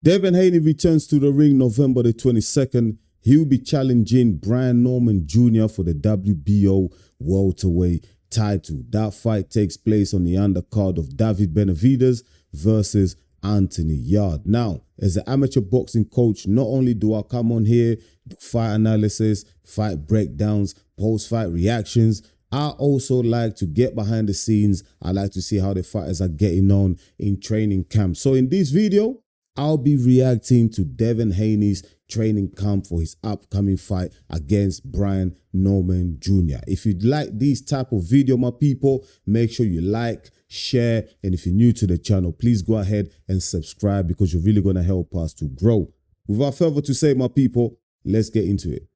Devin Haney returns to the ring November the 22nd. He'll be challenging Brian Norman Jr. for the WBO welterweight title. That fight takes place on the undercard of David Benavidez versus Anthony Yarde. Now, as an amateur boxing coach, not only do I come on here, do fight analysis, fight breakdowns, post-fight reactions, I also like to get behind the scenes. I like to see how the fighters are getting on in training camp. So in this video, I'll be reacting to Devin Haney's training camp for his upcoming fight against Brian Norman Jr. If you'd like this type of video, my people, make sure you like, share, and if you're new to the channel, please go ahead and subscribe because you're really going to help us to grow. Without further to say, my people, let's get into it.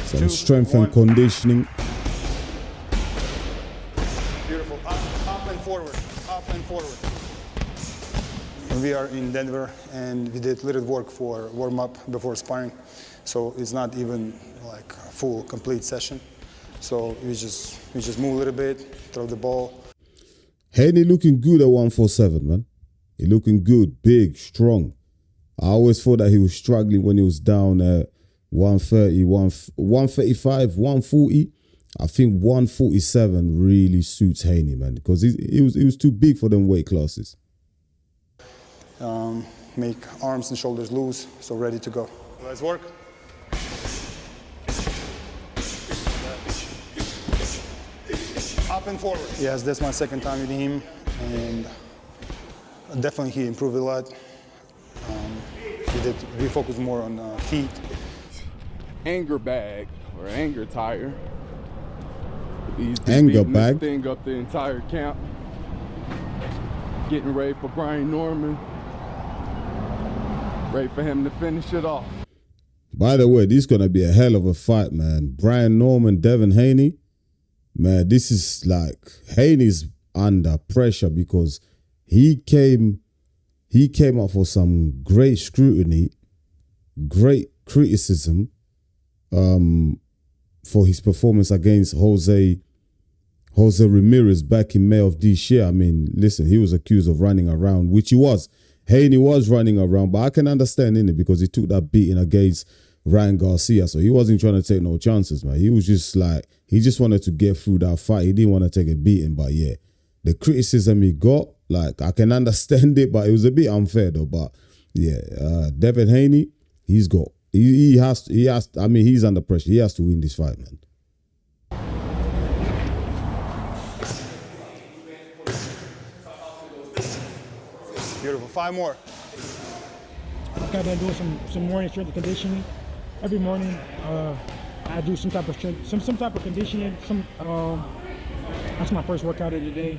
Some strength and conditioning. Beautiful. Up and forward. Up and forward. We are in Denver and we did little work for warm-up before sparring. So it's not even like a full, complete session. So we just move a little bit, throw the ball. Haney looking good at 147, man. He looking good, big, strong. I always thought that he was struggling when he was down at 130, 135, 140. I think 147 really suits Haney, man, because he was too big for them weight classes. Make arms and shoulders loose, so ready to go. Let's work. Up and forward. Yes, that's my second time with him, and definitely he improved a lot. We focused more on feet. Anger bag or anger tire. He's anger bag. Thing up the entire camp. Getting ready for Brian Norman. Ready for him to finish it off. By the way, this is gonna be a hell of a fight, man. Brian Norman, Devin Haney. Man, this is like Haney's under pressure because he came up for some great scrutiny, great criticism. For his performance against Jose Ramirez back in May of this year. I mean, listen, he was accused of running around, which he was. Haney was running around, but I can understand in it because he took that beating against Ryan Garcia, so he wasn't trying to take no chances, man. He was just like, he just wanted to get through that fight. He didn't want to take a beating, but yeah, the criticism he got, like, I can understand it, but it was a bit unfair though. But yeah, Devin Haney, he's got. He has, I mean, he's under pressure. He has to win this fight, man. Beautiful. 5 more. I've got been doing some morning strength and conditioning. Every morning, I do some type of strength, some type of conditioning. That's my first workout of the day,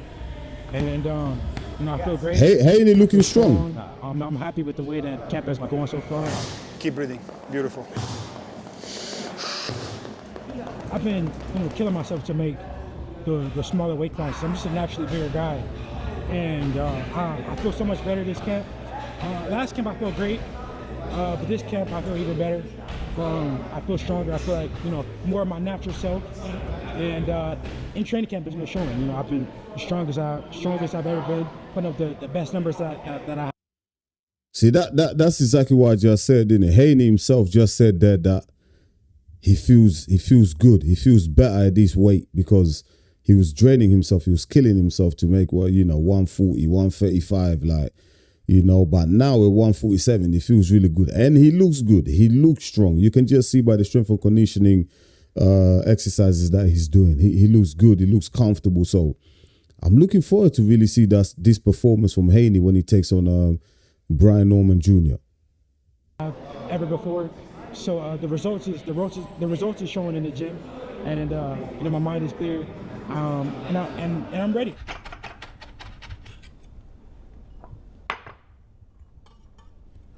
and you know, I feel great. Haney looking strong. I'm happy with the way that camp has been going so far. Keep breathing. Beautiful. I've been killing myself to make the smaller weight classes. I'm just a naturally bigger guy, and I feel so much better this camp. Last camp I feel great, but this camp I feel even better. I feel stronger. I feel like, you know, more of my natural self. And in training camp, it's been showing. You know, I've been the strongest I've ever been, putting up the best numbers that I have. See, that's exactly what I just said, didn't it? Haney himself just said that he feels good. He feels better at this weight because he was draining himself. He was killing himself to make, well, you know, 140, 135, like, you know, but now at 147, he feels really good. And he looks good. He looks strong. You can just see by the strength and conditioning exercises that he's doing. He looks good. He looks comfortable. So I'm looking forward to really see this performance from Haney when he takes on Brian Norman Jr. Ever before. So the results is showing in the gym, and you know, my mind is clear, and I'm ready.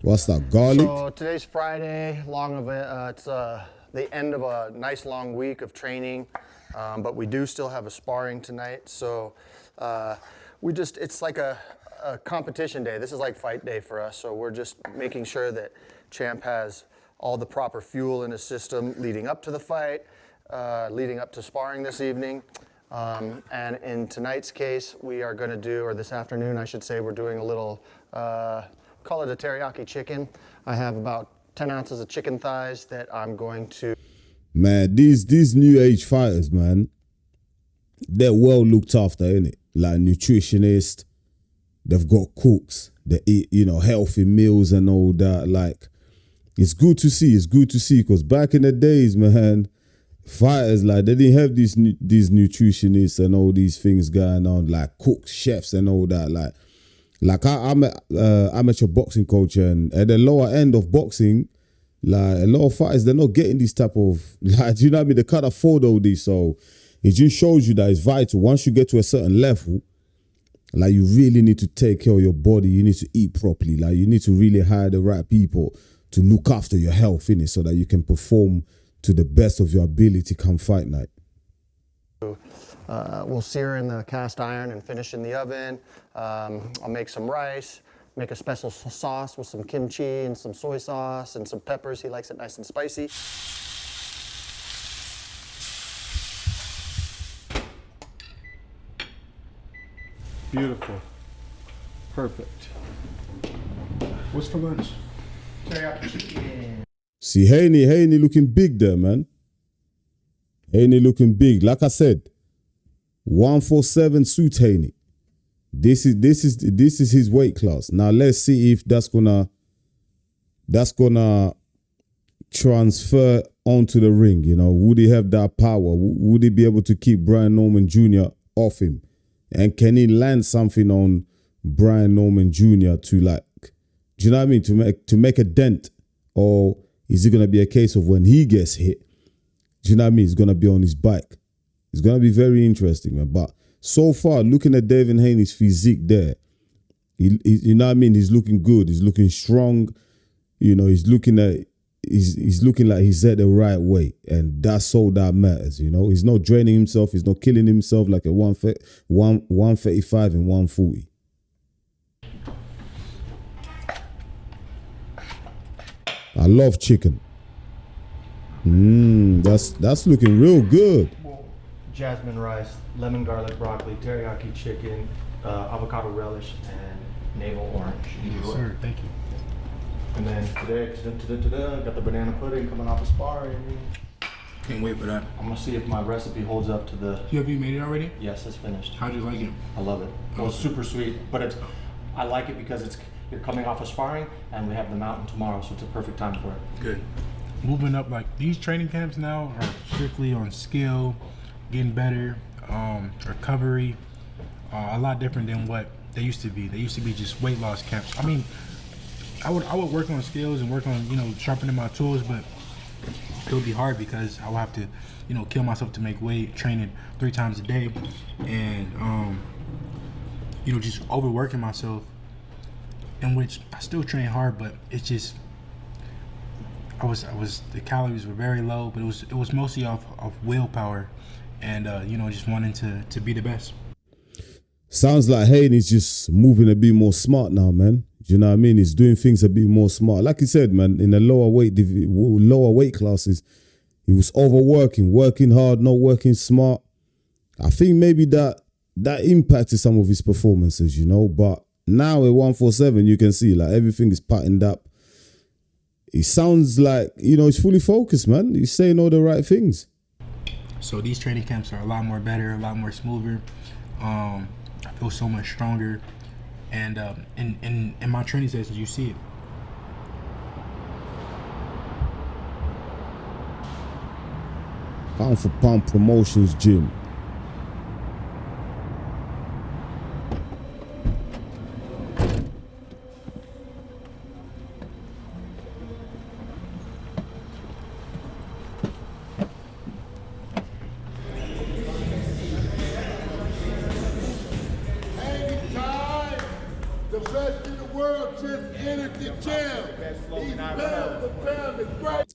What's that, garlic? So today's Friday, it's the end of a nice long week of training, but we do still have a sparring tonight. So it's like a competition day. This is like fight day for us. So we're just making sure that Champ has all the proper fuel in his system leading up to the fight, leading up to sparring this evening. And in tonight's case, we are going to do, or this afternoon, I should say, we're doing a little, call it a teriyaki chicken. I have about 10 ounces of chicken thighs that I'm going to. Man, these new age fighters, man, they're well looked after, innit? Like nutritionists, they've got cooks, they eat, you know, healthy meals and all that. Like, it's good to see. It's good to see, because back in the days, man, fighters, like, they didn't have these nutritionists and all these things going on, like cooks, chefs and all that. Like I'm a amateur boxing coach, and at the lower end of boxing, like, a lot of fighters, they're not getting this type of, like, do you know what I mean? They can't afford all this. So it just shows you that it's vital. Once you get to a certain level, like, you really need to take care of your body. You need to eat properly. Like, you need to really hire the right people to look after your health, innit, so that you can perform to the best of your ability come fight night. We'll sear in the cast iron and finish in the oven. I'll make some rice, make a special sauce with some kimchi and some soy sauce and some peppers. He likes it nice and spicy. Beautiful. Perfect. What's for lunch? Teriyaki chicken. See, Haney looking big there, man. Haney looking big. Like I said, 147 suit Haney. This is his weight class. Now let's see if that's gonna transfer onto the ring. You know, would he have that power? Would he be able to keep Brian Norman Jr. off him? And can he land something on Brian Norman Jr. to, like, do you know what I mean? To make a dent? Or is it gonna be a case of when he gets hit, do you know what I mean? He's gonna be on his bike. It's gonna be very interesting, man. But so far, looking at Devin Haney's physique there, you know what I mean? He's looking good. He's looking strong. You know, he's looking like he's at the right weight, and that's all that matters. You know, he's not draining himself. He's not killing himself like a 135 and 140. I love chicken. That's looking real good. Jasmine rice, lemon garlic broccoli, teriyaki chicken, avocado relish, and navel orange. Yes, sir. Thank you. And then today, got the banana pudding coming off of sparring. Can't wait for that. I'm gonna see if my recipe holds up to the. Have you made it already? Yes, it's finished. How'd you like it? I love it. Well, it's super sweet, but I like it because you're coming off of sparring, and we have the mountain tomorrow, so it's a perfect time for it. Good. Moving up, like, these training camps now are strictly on skill, getting better, recovery, a lot different than what they used to be. They used to be just weight loss camps. I mean, I would work on skills and work on, you know, sharpening my tools, but it would be hard because I would have to, you know, kill myself to make weight, training 3 times a day, and you know, just overworking myself, in which I still train hard, but it's just the calories were very low, but it was mostly off willpower and you know, just wanting to be the best. Sounds like Haney's just moving a bit more smart now, man. Do you know what I mean? He's doing things a bit more smart. Like you said, man, in the lower weight classes, he was overworking, working hard, not working smart. I think maybe that impacted some of his performances, you know. But now at 147, you can see, like, everything is patterned up. He sounds like, you know, he's fully focused, man. He's saying all the right things. So these training camps are a lot more better, a lot more smoother. I feel so much stronger. And in my training sessions, you see it. Pound for Pound Promotions Gym. The best in the world just entered the gym. He's pound for pound the great.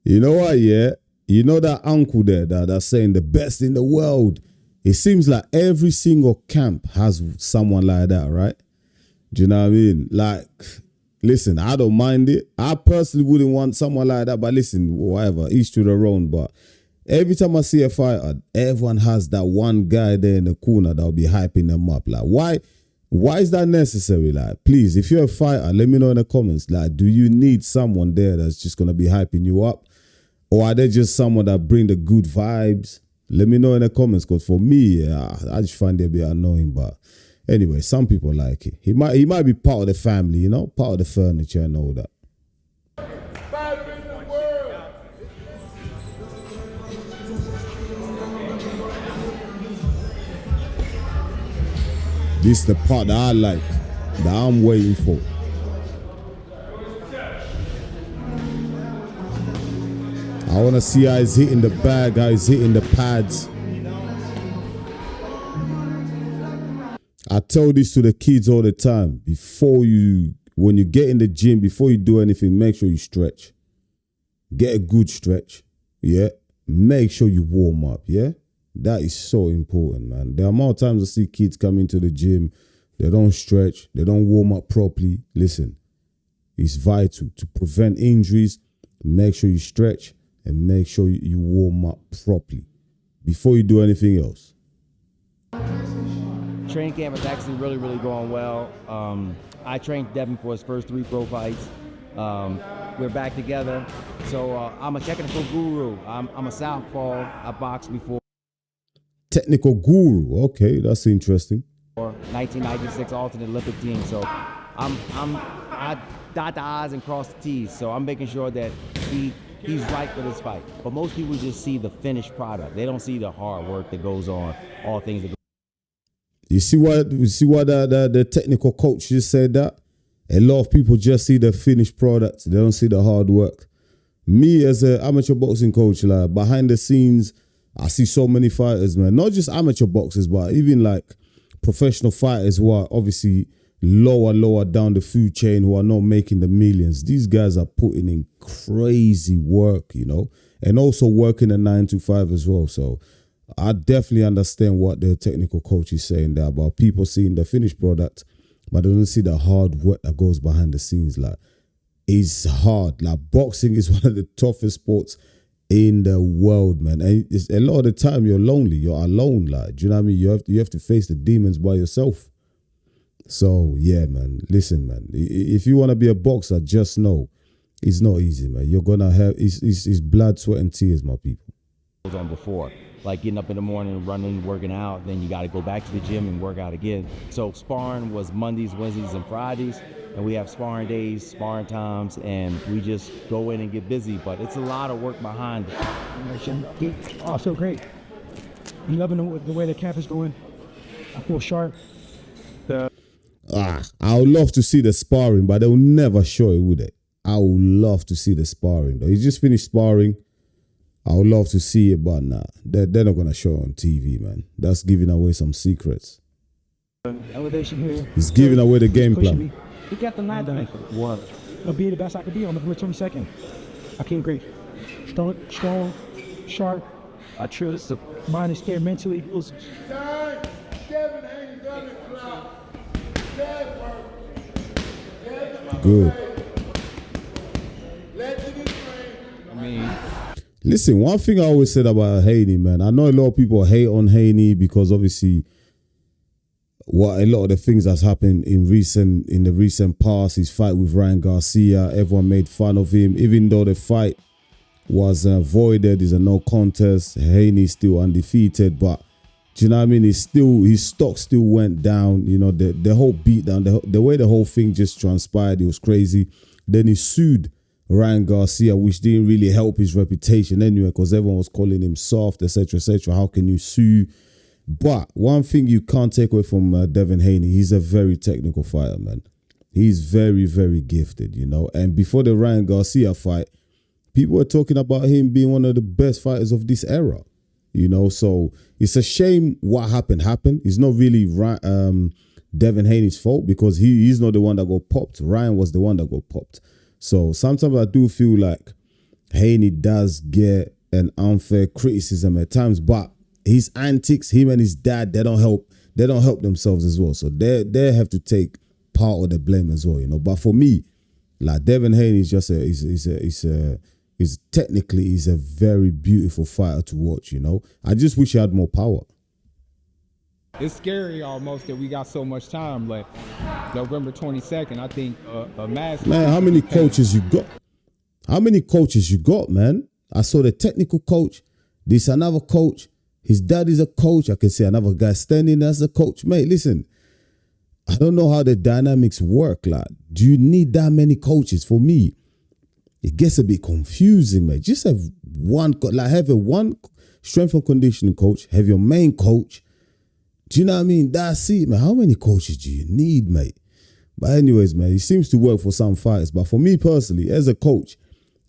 You know what, yeah? You know that uncle there that's saying the best in the world it seems like every single camp has someone like that, right? Do you know what I mean? Like, listen, I don't mind it. I personally wouldn't want someone like that, but listen, whatever, each to their own. But every time I see a fighter, everyone has that one guy there in the corner that'll be hyping them up. Like, why is that necessary? Like, please, if you're a fighter, let me know in the comments. Like, do you need someone there that's just gonna be hyping you up? Or are they just someone that bring the good vibes? Let me know in the comments, because for me, I just find it a bit annoying. But anyway, some people like it. He might be part of the family, you know, part of the furniture and all that. Fighter in the world. This is the part that I like, that I'm waiting for. I want to see how he's hitting the bag, how he's hitting the pads. I tell this to the kids all the time. When you get in the gym, before you do anything, make sure you stretch. Get a good stretch, yeah? Make sure you warm up, yeah? That is so important, man. The amount of times I see kids come into the gym, they don't stretch, they don't warm up properly. Listen, it's vital to prevent injuries. Make sure you stretch and make sure you warm up properly before you do anything else. Training camp is actually really, really going well. I trained Devin for his first 3 pro fights. We're back together. So I'm a technical guru. I'm a southpaw. I boxed before. Technical guru. Okay, that's interesting. 1996 alternate Olympic team. So I dot the I's and cross the T's. So I'm making sure that he's right for this fight. But most people just see the finished product. They don't see the hard work that goes on, all things that go. You see what the technical coach just said that? A lot of people just see the finished product. They don't see the hard work. Me as an amateur boxing coach, like behind the scenes, I see so many fighters, man. Not just amateur boxers, but even like professional fighters who are obviously lower down the food chain, who are not making the millions. These guys are putting in crazy work, you know, and also working a 9 to 5 as well. So I definitely understand what the technical coach is saying there about people seeing the finished product, but they don't see the hard work that goes behind the scenes. Like, it's hard. Like, boxing is one of the toughest sports in the world, man. And it's, a lot of the time you're lonely. You're alone. Like, do you know what I mean? You have to face the demons by yourself. So yeah, man. Listen, man. If you want to be a boxer, just know it's not easy, man. You're gonna have it's blood, sweat, and tears, my people. On before, like getting up in the morning, running, working out, then you got to go back to the gym and work out again. So sparring was Mondays, Wednesdays, and Fridays, and we have sparring days, sparring times, and we just go in and get busy. But it's a lot of work behind it. Oh, so great. I'm loving the way the camp is going. I feel sharp. I would love to see the sparring, but they'll never show it, would they? I would love to see the sparring, though. He just finished sparring. I would love to see it, but nah, they're not going to show it on TV, man. That's giving away some secrets. Elevation here. He's giving away the game plan. He got the night done. What? I'll be the best I could be on the 22nd. I came great. Strong, sharp. I trust the mind is scared mentally. Time. Devin Haney on the clock. Good. Listen, one thing I always said about Haney, man, I know a lot of people hate on Haney because obviously what a lot of the things that's happened in the recent past, his fight with Ryan Garcia, everyone made fun of him, even though the fight was voided, is a no contest. Haney's still undefeated, but do you know what I mean? His stock still went down. You know, the whole beatdown, the way the whole thing just transpired, it was crazy. Then he sued Ryan Garcia, which didn't really help his reputation anyway, because everyone was calling him soft, etc., etc. How can you sue? But one thing you can't take away from Devin Haney, he's a very technical fighter, man. He's very, very gifted, you know. And before the Ryan Garcia fight, people were talking about him being one of the best fighters of this era, you know. So it's a shame what happened. It's not really Devin Haney's fault, because he's not the one that got popped. Ryan was the one that got popped. So sometimes I do feel like Haney does get an unfair criticism at times, but his antics, him and his dad, they don't help themselves as well. So they have to take part of the blame as well, you know. But for me, like Devin Haney is just technically he's a very beautiful fighter to watch, you know. I just wish he had more power. It's scary almost that we got so much time left. November 22nd, I think a massive... Man, how many coaches you got? How many coaches you got, man? I saw the technical coach. This another coach. His dad is a coach. I can see another guy standing as a coach. Mate, listen, I don't know how the dynamics work. Like, do you need that many coaches? For me, it gets a bit confusing, mate. Just have one strength and conditioning coach, have your main coach. Do you know what I mean? That's it, man. How many coaches do you need, mate? But anyways, man, it seems to work for some fighters. But for me personally, as a coach,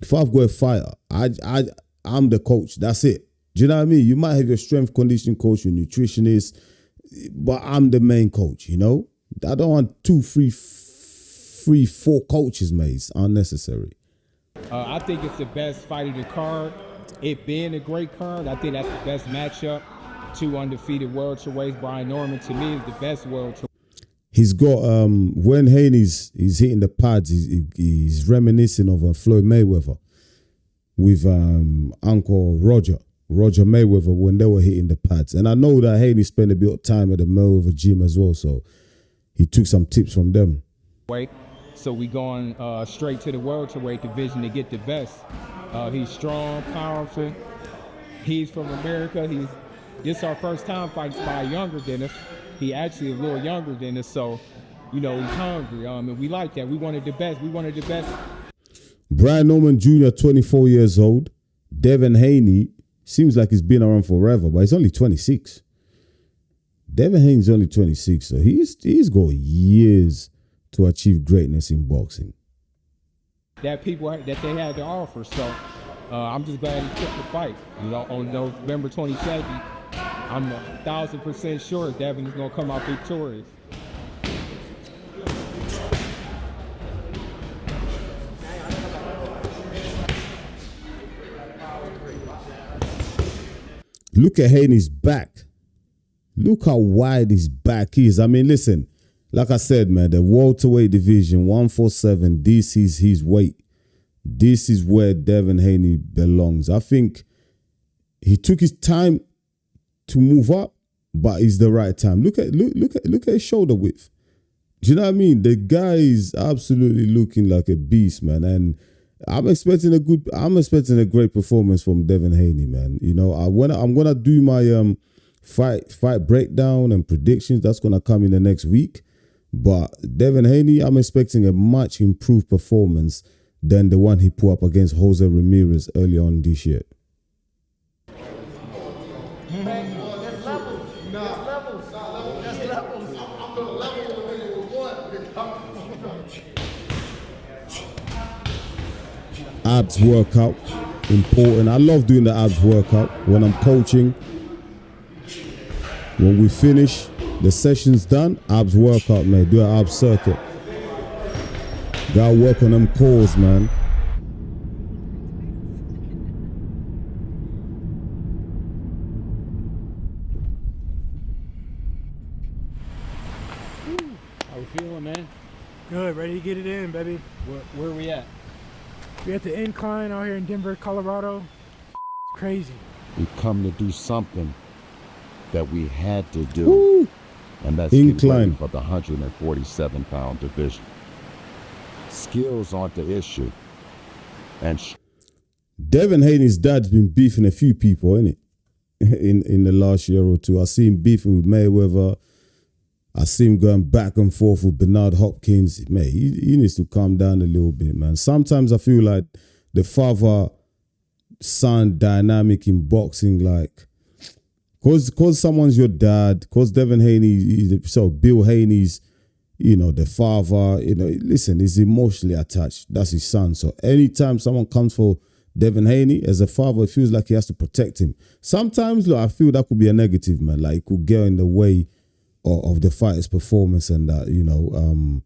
if I've got a fighter, I'm the coach. That's it. Do you know what I mean? You might have your strength conditioning coach, your nutritionist, but I'm the main coach, you know? I don't want 2, 3, 4 coaches, mate. It's unnecessary. I think it's the best fight of the card. It being a great card, I think that's the best matchup. 2 undefeated welterweights. Brian Norman, to me, is the best welterweight. He's got, when Haney's hitting the pads, he's reminiscing of Floyd Mayweather with Uncle Roger Mayweather when they were hitting the pads. And I know that Haney spent a bit of time at the Mayweather gym as well, so he took some tips from them. So we going straight to the welterweight division to get the best. He's strong, powerful. He's from America. This is our first time fighting by younger than us. He actually a little younger than us, so, you know, he's hungry. And we like that. We wanted the best. Brian Norman Jr., 24 years old. Devin Haney seems like he's been around forever, but he's only 26. Devin Haney's only 26, so he's got years to achieve greatness in boxing. That they had to offer, so I'm just glad he took the fight. You know, on November 22nd, I'm 1,000% sure Devin is going to come out victorious. Look at Haney's back. Look how wide his back is. I mean, listen, like I said, man, the welterweight division, 147, this is his weight. This is where Devin Haney belongs. I think he took his time to move up, but it's the right time. Look at his shoulder width. Do you know what I mean? The guy is absolutely looking like a beast, man. And I'm expecting a great performance from Devin Haney, man. You know, I'm gonna do my fight breakdown and predictions. That's gonna come in the next week. But Devin Haney, I'm expecting a much improved performance than the one he put up against Jose Ramirez early on this year. Abs workout, important. I love doing the abs workout when I'm coaching. When we finish, the session's done, abs workout, man. Do an abs circuit. Gotta work on them cores, man. How we feeling, man? Good, ready to get it in, baby. Where are we at? We're at the incline out here in Denver, Colorado. It's crazy. We come to do something that we had to do. Woo. And that's incline for the 147-pound division. Skills aren't the issue. And Devin Haney's dad's been beefing a few people, innit? in the last year or two. I see him beefing with Mayweather. I see him going back and forth with Bernard Hopkins. Man, he needs to calm down a little bit, man. Sometimes I feel like the father-son dynamic in boxing, like, cause someone's your dad, cause Devin Haney, so Bill Haney's, you know, the father, you know, listen, he's emotionally attached. That's his son. So anytime someone comes for Devin Haney as a father, it feels like he has to protect him. Sometimes, look, I feel that could be a negative, man. Like, it could get in the way of the fighter's performance and that, you know.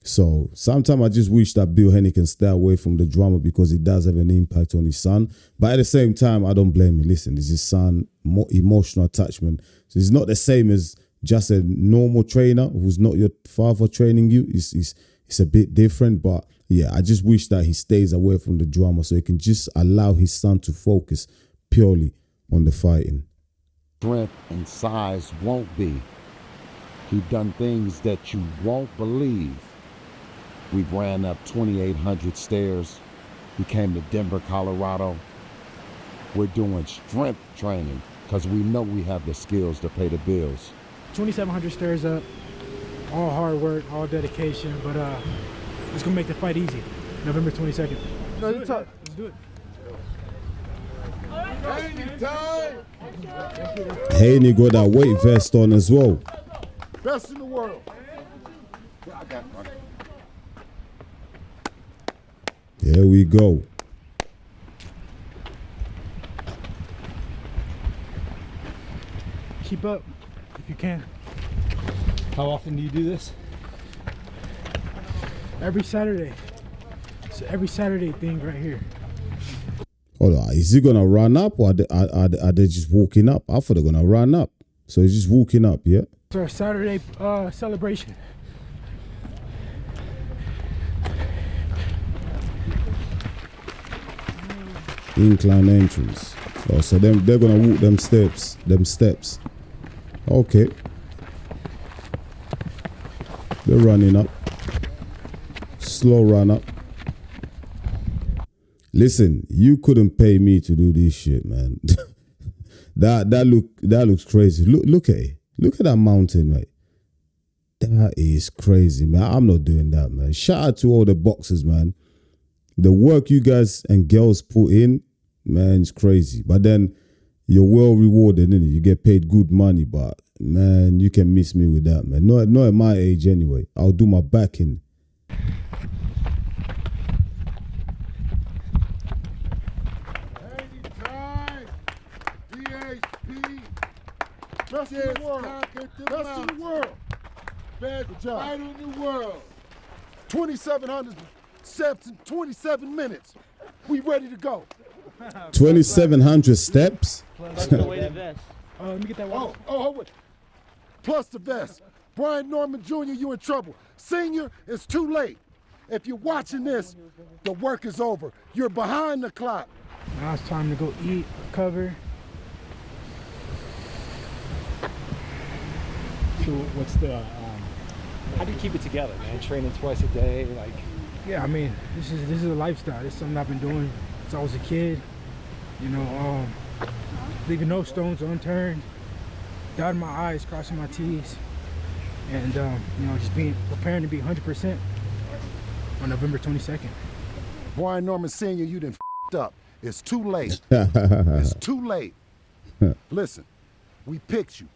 So sometimes I just wish that Bill Haney can stay away from the drama because it does have an impact on his son. But at the same time, I don't blame him. Listen, this is his son, more emotional attachment. So it's not the same as just a normal trainer who's not your father training you. It's a bit different. But yeah, I just wish that he stays away from the drama so he can just allow his son to focus purely on the fighting. Strength and size won't be. He done things that you won't believe. We've ran up 2,800 stairs. We came to Denver, Colorado. We're doing strength training because we know we have the skills to pay the bills. 2,700 stairs up, all hard work, all dedication, but it's gonna make the fight easy. November 22nd. Let's do it. Haney got that weight vest on as well. Best in the world. Here we go. Keep up if you can. How often do you do this? Every Saturday. It's every Saturday thing right here. Hold on, is he gonna run up or are they just walking up? I thought they're gonna run up. So he's just walking up, yeah? It's our Saturday celebration. Incline entrance. Oh, so they're gonna walk them steps. Okay. They're running up. Slow run up. Listen, you couldn't pay me to do this shit, man. that looks crazy. Look at it. Look at that mountain, mate. That is crazy, man. I'm not doing that, man. Shout out to all the boxers, man. The work you guys and girls put in, man, it's crazy. But then you're well rewarded, innit? You get paid good money, but man, you can miss me with that, man. Not at my age anyway. I'll do my backing. Anytime. DHP. Best in the world. Best in the world. Best fight in the world. 2,700 steps in 27 minutes. We ready to go. 2,700 steps? Plus the weighted vest. Let me get that one. Wait. Plus the vest. Brian Norman Jr., you in trouble. Senior, it's too late. If you're watching this, the work is over. You're behind the clock. Now it's time to go eat, recover. So what's the, how do you keep it together, man? Training twice a day, like? Yeah, I mean, this is a lifestyle. This is something I've been doing since I was a kid. You know, leaving no stones unturned, dotting my I's, crossing my T's, and you know, just preparing to be 100% on November 22nd. Brian Norman Sr., you done f***ed up. It's too late. It's too late. Listen, we picked you.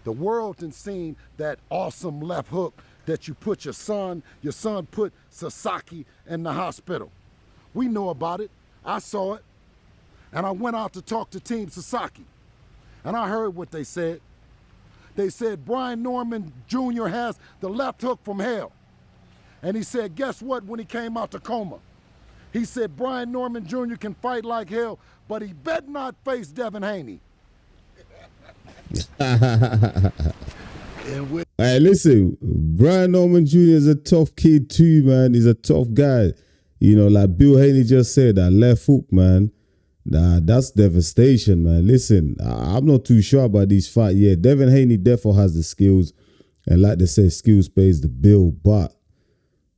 The world done seen that awesome left hook that you put your son put Sasaki in the hospital. We know about it. I saw it. And I went out to talk to Team Sasaki. And I heard what they said. They said Brian Norman Jr. has the left hook from hell. And he said, guess what, when he came out Tacoma? He said Brian Norman Jr. can fight like hell, but he better not face Devin Haney. Hey, listen, Brian Norman Jr. is a tough kid too, man. He's a tough guy. You know, like Bill Haney just said, that left hook, man. That's devastation, man. Listen, I'm not too sure about these fights. Yeah, Devin Haney definitely has the skills. And like they say, skills pays the bill. But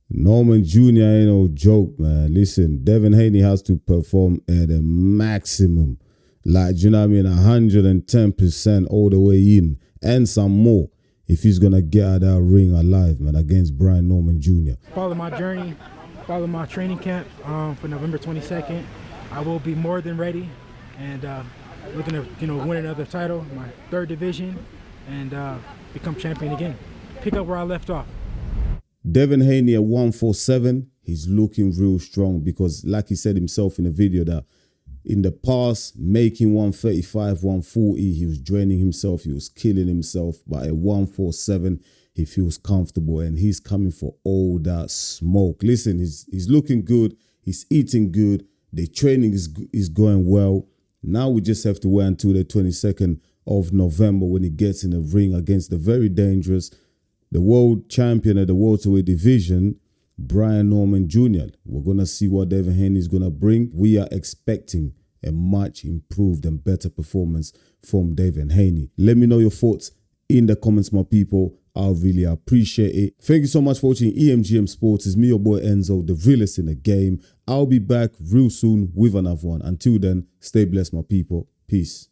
Norman Jr. ain't no joke, man. Listen, Devin Haney has to perform at a maximum. Like, you know what I mean? 110% all the way in. And some more. If he's going to get out of that ring alive, man, against Brian Norman Jr. Follow my journey. Follow my training camp for November 22nd. I will be more than ready and looking to, you know, win another title, my third division, and become champion again. Pick up where I left off. Devin Haney at 147, he's looking real strong because, like he said himself in the video, that in the past, making 135, 140, he was draining himself, he was killing himself. But at 147, he feels comfortable and he's coming for all that smoke. Listen, he's looking good, he's eating good, the training is going well. Now we just have to wait until the 22nd of November when he gets in the ring against the very dangerous, the world champion of the welterweight division, Brian Norman Jr. We're going to see what Devin Haney is going to bring. We are expecting a much improved and better performance from Devin Haney. Let me know your thoughts in the comments, my people. I'll really appreciate it. Thank you so much for watching EMGM Sports. It's me, your boy Enzo, the realest in the game. I'll be back real soon with another one. Until then, stay blessed, my people. Peace.